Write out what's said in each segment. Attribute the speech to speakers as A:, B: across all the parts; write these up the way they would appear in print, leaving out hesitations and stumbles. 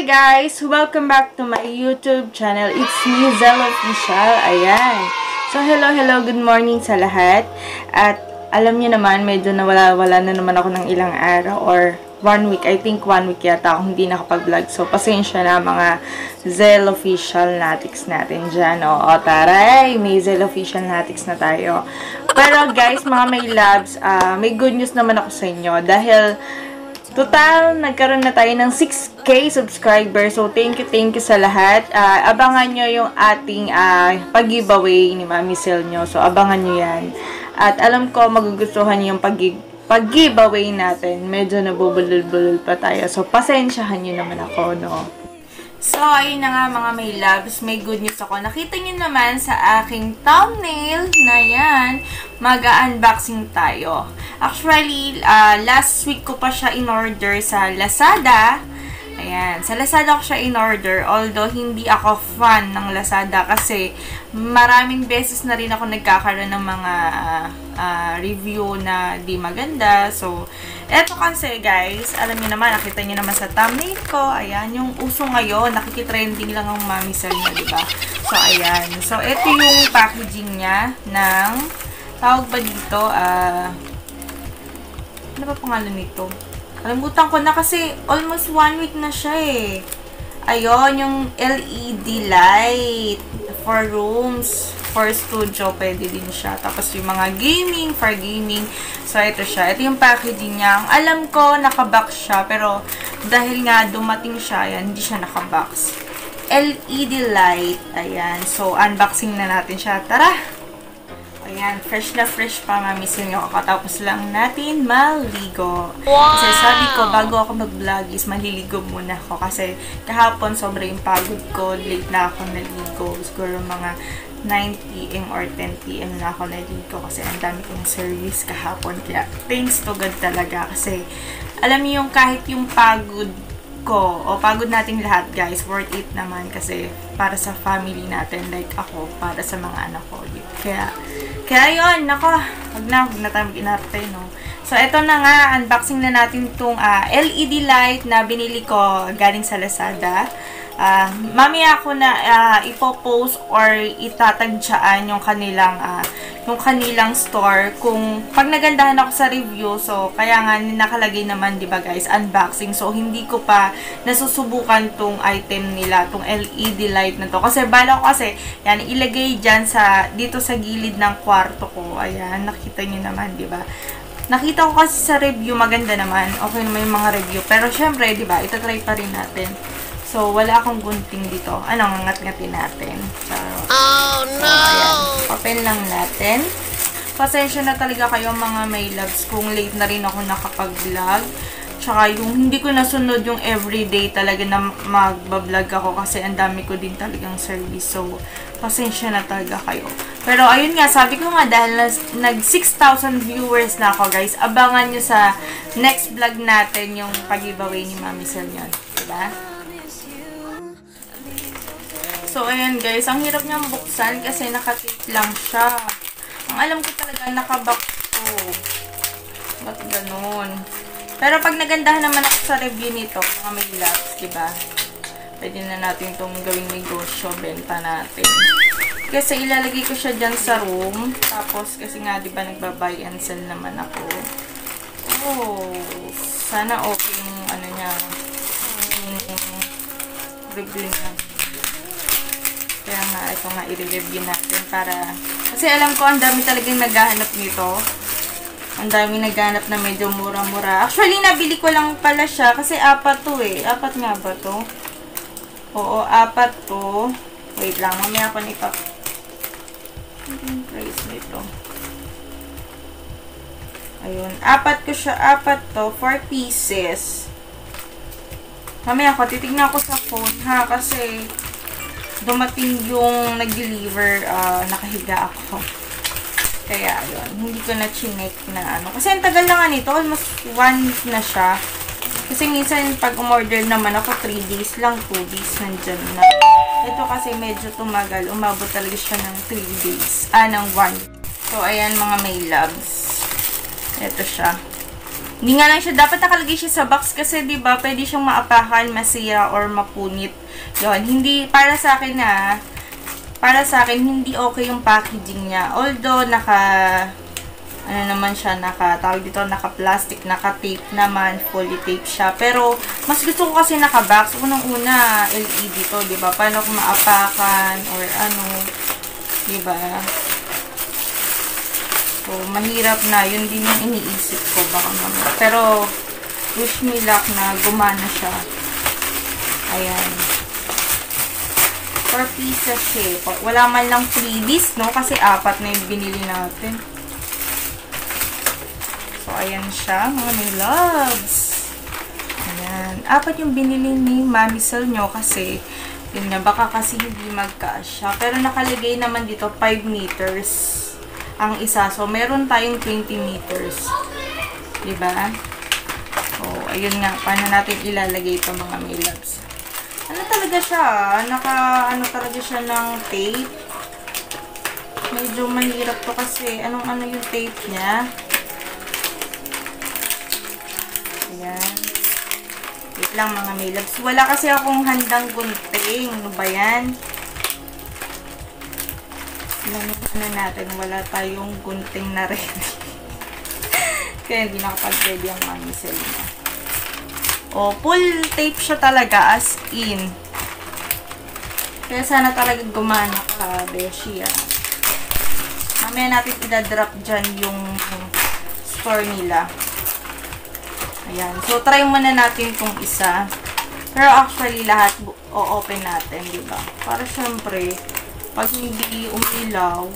A: Hi guys! Welcome back to my YouTube channel. It's me, Zel Official. Ayan. So, hello, good morning sa lahat. At alam niyo naman, medyo nawala na naman ako ng ilang araw or 1 week. I think 1 week yata ako hindi nakapag-vlog. So, pasensya na mga Zel Official Natics natin dyan. O, taray! May Zel Official Natics na tayo. Pero guys, mga may loves, may good news naman ako sa inyo. Dahil total, nagkaroon na tayo ng 6K subscribers. So, thank you sa lahat. Abangan nyo yung ating pag-giveaway ni Mami Sel nyo. So, abangan nyo yan. At alam ko, magugustuhan nyo yung pag-giveaway natin. Medyo nabubulol-bulol pa tayo. So, pasensyahan nyo naman ako, no? So, ayun na nga mga may loves, may good news ako. Nakita nyo naman sa aking thumbnail na yan, mag-unboxing tayo. Actually, last week ko pa siya in-order sa Lazada. Ayan, sa Lazada ko siya in-order. Although, hindi ako fan ng Lazada kasi maraming beses na rin ako nagkakaroon ng mga review na di maganda. So, eto kasi guys, alam niyo naman, nakita niyo naman sa thumbnail ko. Ayan, yung uso ngayon, nakikitrending lang ang Mami Sel niya, diba? So, ayan. So, eto yung packaging niya ng, tawag ba dito, ano ba pangalan nito? Kalimutan ko na kasi almost 1 week na siya eh. Ayun, yung LED light for rooms, for studio, pwede din siya. Tapos yung mga gaming, for gaming. So, ito siya. Ito yung packaging niya. Ang alam ko, nakabox siya. Pero, dahil nga dumating siya, ayan, hindi siya nakabox. LED light. Ayan. So, unboxing na natin siya. Tara! Ayan, fresh na fresh pa, Mami Sel nyo. Kakatapos lang natin maligo. Wow! Kasi sabi ko, bago ako mag-vlog is maliligo muna ako. Kasi kahapon, sobrang pagod ko. Late na ako naligo. Siguro mga 9 p.m. or 10 p.m. na ako naligo. Kasi ang dami kong service kahapon. Kaya, thanks to God talaga. Kasi, alam niyo yung kahit yung pagod ko, o pagod nating lahat guys, worth it naman kasi para sa family natin, like ako, para sa mga anak ko. Kaya yun, nako, wag na tayo mag-inarte, no? So, eto na nga, unboxing na natin itong LED light na binili ko galing sa Lazada. Mamaya ako na ipopost or itatagdyaan yung kanilang store kung pag nagandahan ako sa review. So, kaya nga nakalagay naman, di ba guys, unboxing. So, hindi ko pa nasusubukan tong item nila, tong LED light na to. Kasi bala ko kasi, yan, ilagay dyan dito sa gilid ng kwarto ko. Ayan, nakita nyo naman, di ba? Nakita ko kasi sa review, maganda naman. Okay naman yung mga review. Pero, syempre, di ba, itatry pa rin natin. So, wala akong gunting dito. Ano, ngangat-ngatin natin. Oh, no! So, ayan. Papel lang natin. Pasensya na talaga kayo mga may loves kung late na rin ako nakapag-vlog. Tsaka yung hindi ko nasunod yung everyday talaga na mag-vlog ako kasi ang dami ko din talagang service. So, pasensya na talaga kayo. Pero, ayun nga, sabi ko nga dahil nag 6,000 viewers na ako, guys, abangan nyo sa next vlog natin yung pag-giveaway ni Mami Sel nyo. Diba? So, ayan guys, ang hirap niyang buksan kasi nakatape lang siya. Ang alam ko talaga, nakabox to. Ba't ganun? Pero pag nagandahan naman ako sa review nito, mga may loves, diba? Pwede na natin itong gawing negosyo, benta natin. Kasi ilalagay ko siya dyan sa room. Tapos, kasi nga, diba, nagba-buy and sell naman ako. Oh, sana okay yung ano niya. Review niya. Kaya nga, ito nga i-review natin para... Kasi alam ko, ang dami talagang naghahanap nito. Ang dami naghahanap na medyo mura-mura. Actually, nabili ko lang pala siya kasi 4 to eh. 4 nga ba to? Oo, 4 to. Wait lang, mamaya ako na ano yung price nito? Ayun, 4 ko siya. 4 to, 4 pieces. Mamaya ako, titignan ko sa phone ha, kasi... dumating yung nag-deliver, nakahiga ako. Kaya, yun. Hindi ko na chinek na ano. Kasi ang tagal na nga nito. Almost 1 week na siya. Kasi minsan, pag umorder naman ako, 3 days lang, 2 days, nandyan na. Ito kasi medyo tumagal. Umabot talaga siya ng 3 days. Ng 1. So, ayan mga may loves. Ito siya. Hindi nga lang siya, dapat nakalagay siya sa box kasi, di ba, pwede siyang maapakan, masira, or mapunit. Yun, hindi, para sa akin hindi okay yung packaging niya. Although, tawag dito, naka-plastic, naka-tape naman, fully tape siya. Pero, mas gusto ko kasi naka-box. Unang-una, LED to, di ba? Paano kung maapakan, or ano, di ba? So, mahirap na. Yun din yung iniisip ko. Baka naman. Pero, wish me luck na gumana siya. Ayan. 4 pieces eh. Wala man lang freebies, no? Kasi 4 na yung binili natin. So, ayan siya, mga may loves. Ayan. 4 yung binili ni Mami Sel nyo kasi, yun nga, baka kasi hindi magkasya. Pero nakalagay naman dito, 5 meters ang isa. So, meron tayong 20 meters. Diba? So, ayun nga. Paano natin ilalagay ito, mga may loves? Ano talaga siya? Ano talaga siya ng tape? Medyo mahirap to kasi. Ano yung tape niya? Ayan. Wait lang, mga may loves. Wala kasi akong handang gunting. Ano ba yan? Natin, wala tayong gunting na ready. Kaya hindi nakapag-ready ang Mami Sel niya. O, full tape siya talaga, as in. Kaya sana talaga gumana ka, Beshi, Mamaya natin idadrop dyan yung store nila. Ayan. So, try muna natin itong isa. Pero actually, lahat o-open natin, diba? Para syempre, pag hindi umilaw,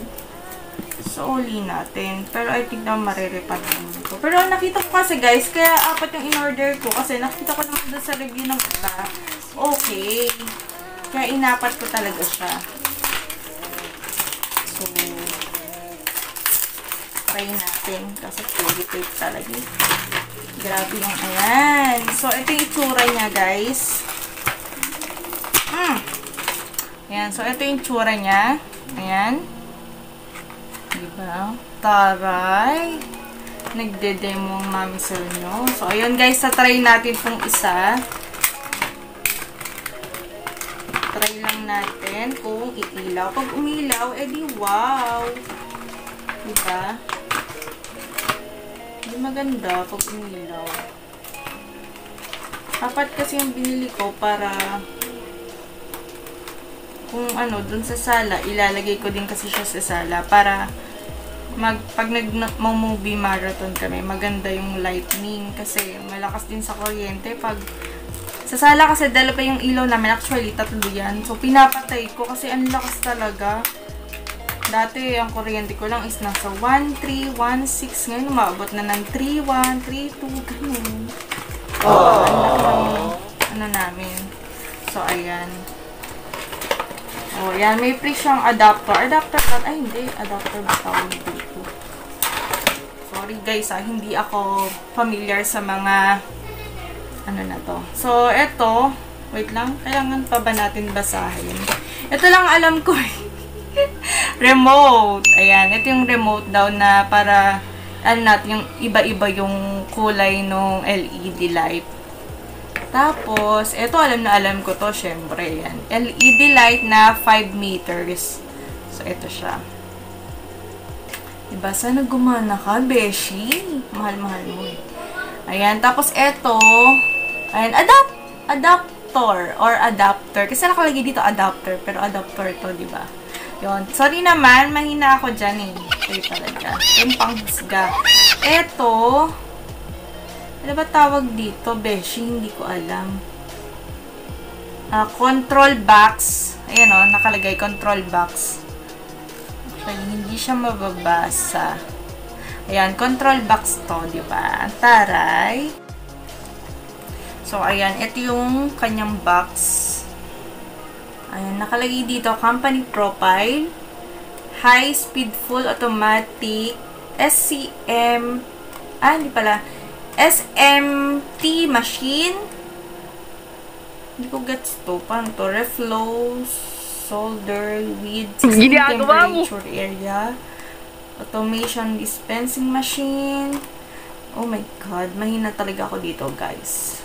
A: so uli natin. Pero I think na marirepan naman ito. Pero nakita ko kasi guys, kaya 4 yung in-order ko. Kasi nakita ko naman doon sa review ng iba. Okay. Kaya inapat ko talaga siya. So, try natin. Kasi fully tape talaga. Grabe yung ayan. So, ito yung itsura niya guys. Ayan. So, ito yung tsura niya. Ayan. Diba? Taray. Nagde-demo ang Mami Sel nyo. So, ayan guys. Try natin itong isa. Try lang natin kung iilaw. Pag umilaw, edi wow. Diba? Hindi maganda pag umilaw. Dapat kasi yung binili ko para kung dun sa sala, ilalagay ko din kasi siya sa sala para pag nag-movie marathon kami, maganda yung lightning kasi malakas din sa kuryente. Pag sa sala kasi dala pa yung ilaw namin, actually 3 yan. So, pinapatay ko kasi ang lakas talaga. Dati, ang kuryente ko lang is nasa 1.3, 1.6. Ngayon, umabot na ng 3.1, 3.2, ganun. Ang laki namin. So, ayan. Yan. May free siyang adapter. Adapter ba? Ay, hindi. Adapter ba tawag dito? Sorry guys, hindi ako familiar sa mga na to. So, eto. Wait lang. Kailangan pa ba natin basahin? Ito lang alam ko. Remote. Ayan. Ito yung remote daw na para natin yung iba-iba yung kulay ng LED light. Tapos, ito alam ko to, syempre, yan. LED light na 5 meters. So, ito siya. Diba? Sana gumana ka, Beshi? Mahal-mahal mo eh. Ayan. Tapos, ito, ayan, adapter or adapter. Kasi nakalagay dito adapter, pero adapter to, diba? Yun. Sorry naman, mahina ako dyan eh. Ito talaga. Yung panghusga. Ito, ano ba tawag dito, Beshi? Hindi ko alam. Control box. Ayan o, nakalagay control box. Actually, hindi siya mababasa. Ayan, control box to, diba? Taray. So, ayan. Ito yung kanyang box. Ayan, nakalagay dito, company profile. High speed full automatic. SCM. Hindi pala. SMT machine. Hindi ko gets to. Paano to? Reflow, solder, with 16 temperature area. Automation dispensing machine. Oh my God. Mahina talaga ako dito, guys.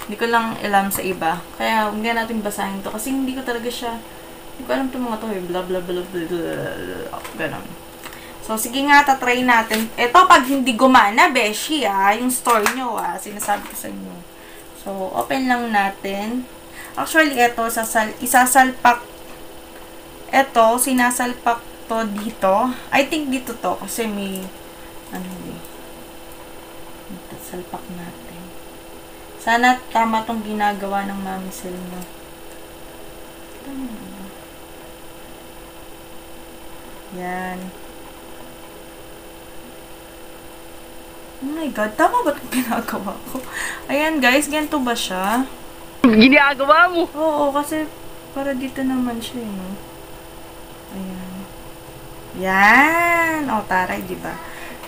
A: Hindi ko lang alam sa iba. Kaya, huwag nga natin basahin to. Kasi hindi ko talaga siya, hindi ko alam itong mga to. Blah, blah, blah, blah, blah. Ganon. So, sige nga, tatry natin. Ito, pag hindi gumana, beshi, yung store nyo, sinasabi ko sa inyo. So, open lang natin. Actually, ito, isasalpak. Ito, sinasalpak to dito. I think dito to, kasi may, ito, salpak natin. Sana tama tong ginagawa ng mami sel mo. Yan. Oh my God, tama ba itong ginagawa ko? Ayan guys, ganito ba siya?
B: Ginagawa mo?
A: Oo, kasi para dito naman siya, no? Ayan. Yan! O, taray, diba?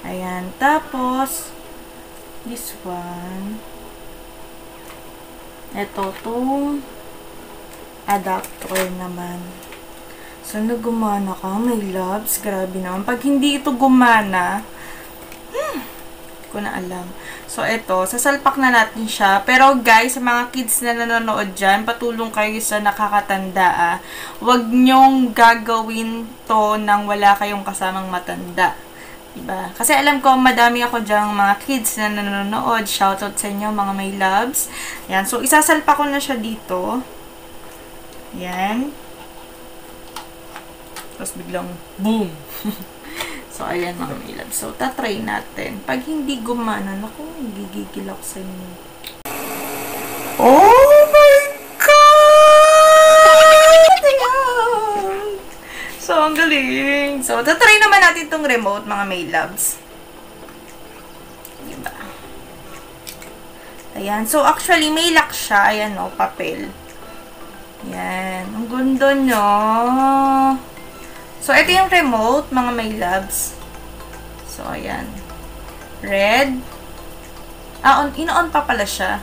A: Ayan. Tapos, this one. Ito, itong adapter naman. Sana gumana ka, my loves. Grabe naman. Pag hindi ito gumana, ko na alam. So, ito, sasalpak na natin siya. Pero, guys, sa mga kids na nanonood dyan, patulong kayo sa nakakatanda, Huwag nyong gagawin to nang wala kayong kasamang matanda. Diba? Kasi alam ko, madami ako dyan mga kids na nanonood. Shoutout sa inyo, mga my loves. Yan. So, isasalpak ko na siya dito. Yan. Tapos, biglang, boom! So, ayan mga milab. So, tatry natin. Pag hindi gumana, naku, gigigil ako sa inyo. Oh my God! Ayan! So, ang galing. So, tatry naman natin itong remote, mga milabs. Diba? Ayan. So, actually, may lock siya. Ayan o, papel. Ayan. Ang ganda nyo. So, ito yung remote, mga my loves. So, ayan. Red. In-on pa pala siya.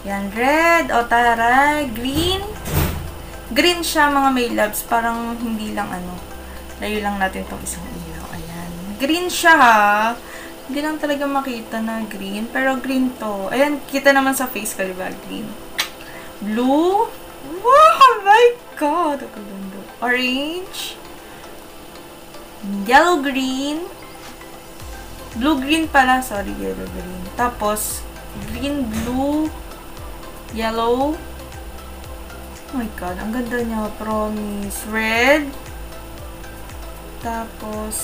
A: Ayan, red. O, taray. Green. Green siya, mga my loves. Parang hindi lang layo lang natin itong isang ilaw. Ayan. Green siya, ha. Hindi lang talaga makita na green. Pero green to. Ayan, kita naman sa face ko, diba? Green. Blue. Wow, oh my God. Orange. Yellow-green. Blue-green pala. Sorry, yellow-green. Tapos, green-blue. Yellow. Oh my God. Ang ganda niya. Promise. Red. Tapos,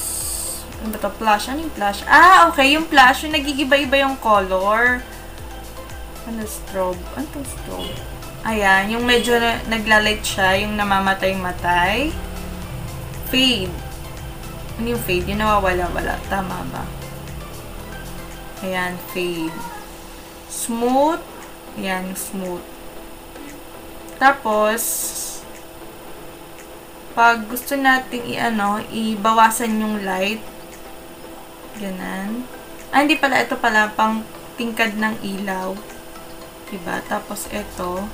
A: ano ba ito? Plush. Ano yung plush? Okay. Yung plush. Yung nagigiba-iba yung color. Ano? Strobe. Ano itong strobe? Ayan. Yung medyo naglalight siya. Yung namamatay-matay. Fade. Ano yung fade? Yung nawawala-wala. Tama ba? Ayan, fade. Smooth. Ayan, smooth. Tapos, pag gusto nating ibawasan yung light. Ganan. Hindi pala. Ito pala, pang tingkad ng ilaw. Diba? Tapos, ito.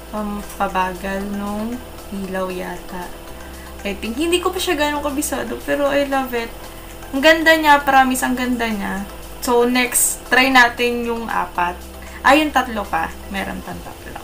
A: Pampabagal nung ilaw yata. I think, hindi ko pa siya ganun kabisado, pero I love it. Ang ganda niya, promise, ang ganda niya. So, next, try natin yung 4. Yung 3 pa. Meron tang 3.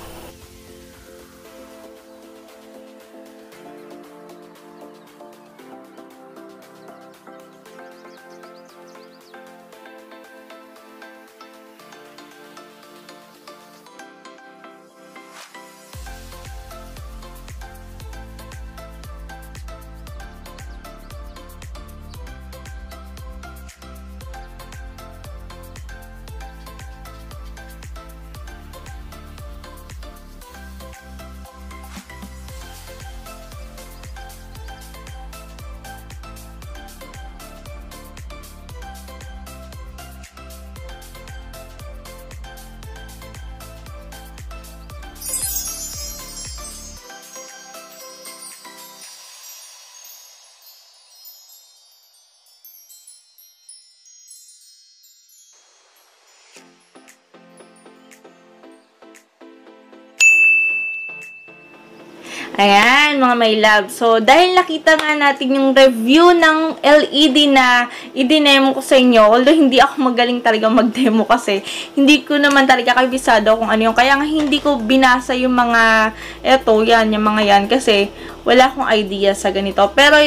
A: Ayan, mga my love. So, dahil nakita nga natin yung review ng LED na i-demo ko sa inyo, although hindi ako magaling talaga mag-demo kasi hindi ko naman talaga kabisado kung ano yung, kaya nga hindi ko binasa yung mga, yung mga yan, kasi wala akong idea sa ganito. Pero,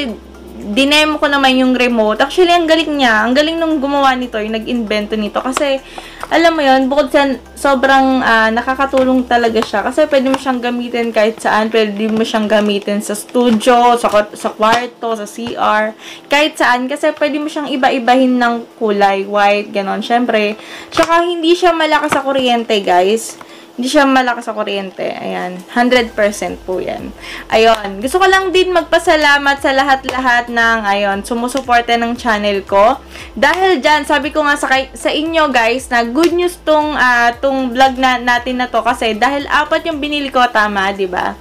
A: dinemo ko naman yung remote. Actually, ang galing niya. Ang galing nung gumawa nito, yung nag-invento nito. Kasi, alam mo yun, bukod sa sobrang nakakatulong talaga siya. Kasi pwede mo siyang gamitin kahit saan. Pwede mo siyang gamitin sa studio, sa kwarto, sa CR. Kahit saan. Kasi pwede mo siyang iba-ibahin ng kulay. White, ganon. Syempre. Tsaka hindi siya malakas sa kuryente, guys. Hindi siya malakas sa kuryente. Ayan. 100% po yan. Ayun. Gusto ko lang din magpasalamat sa lahat-lahat ng, sumusuporte ng channel ko. Dahil dyan, sabi ko nga sa inyo guys, na good news tong vlog natin na to. Kasi dahil 4 yung binili ko, tama, diba?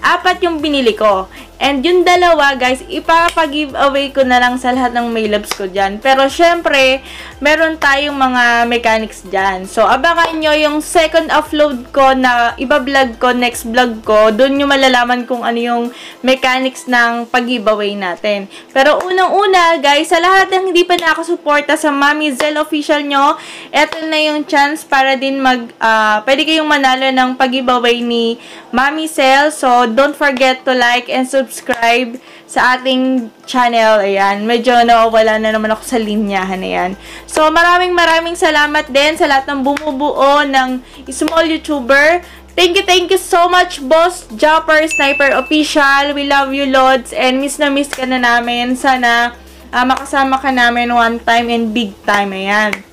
A: 4 yung binili ko. And yung dalawa, guys, ipapag-giveaway ko na lang sa lahat ng may loves ko dyan. Pero, syempre, meron tayong mga mechanics dyan. So, abangan nyo yung second upload ko na iba-vlog ko, next vlog ko. Doon nyo malalaman kung ano yung mechanics ng pag-giveaway natin. Pero, unang-una, guys, sa lahat ng hindi pa nakasuporta sa Mami Zell official nyo, eto na yung chance para din pwede kayong manalo ng pag-giveaway ni Mami Zell. So, don't forget to like and subscribe sa ating channel. Ayan. Medyo nawawala na naman ako sa linyahan. Ayan. So, maraming salamat din sa lahat ng bumubuo ng small YouTuber. Thank you so much, Boss Jopper Sniper Official. We love you, Lods. And miss na miss ka na namin. Sana makasama ka namin one time and big time. Ayan.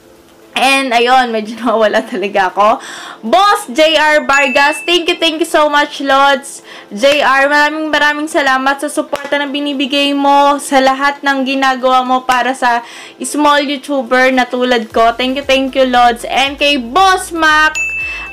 A: And, ayun, medyo nawala talaga ako. Boss JR Vargas, thank you so much, Lods. JR, maraming salamat sa suporta na binibigay mo sa lahat ng ginagawa mo para sa small YouTuber na tulad ko. Thank you, Lods. And kay Boss Mac,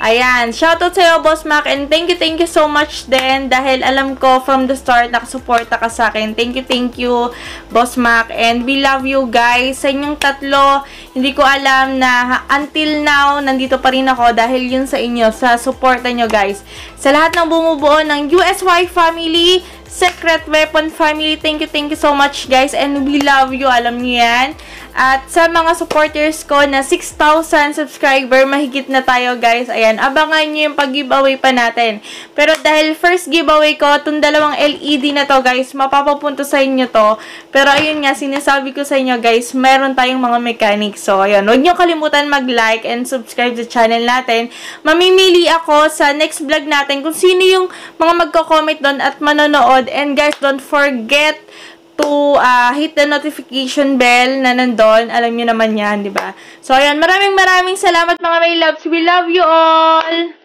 A: ayan, shoutout sa'yo, Boss Mac, and thank you so much din, dahil alam ko from the start nakasuporta ka sa akin. Thank you, Boss Mac, and we love you guys. Sa inyong tatlo, hindi ko alam na until now, nandito pa rin ako dahil yun sa inyo, sa suporta nyo guys. Sa lahat ng bumubuo ng USY family, Secret Weapon family, thank you so much guys, and we love you, alam niyo yan. At sa mga supporters ko na 6,000 subscriber, mahigit na tayo guys. Ayan, abangan nyo yung pag-giveaway pa natin. Pero dahil first giveaway ko, itong dalawang LED na to guys, mapapapunto sa inyo to. Pero ayun nga, sinasabi ko sa inyo guys, meron tayong mga mechanics. So ayun, huwag nyo kalimutan mag-like and subscribe sa channel natin. Mamimili ako sa next vlog natin kung sino yung mga magko-comment doon at manonood. And guys, don't forget to hit the notification bell na nandun. Alam nyo naman yan, di ba? So, ayan. Maraming salamat mga my loves. We love you all!